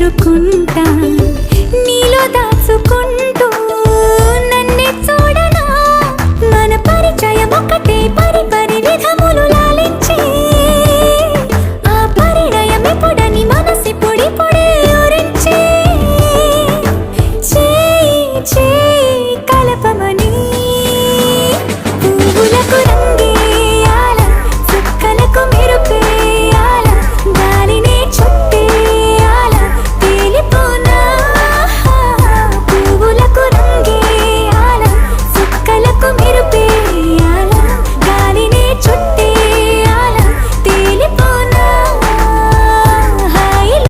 చేరుకుంటా నీలో దాచుకుంటూ నన్నే చూడనా మన పరిచయం ఒకటే పరి పరి విధములు లాలించే ఆ పరిణయం ఎప్పుడని మనసి పొడి పొడి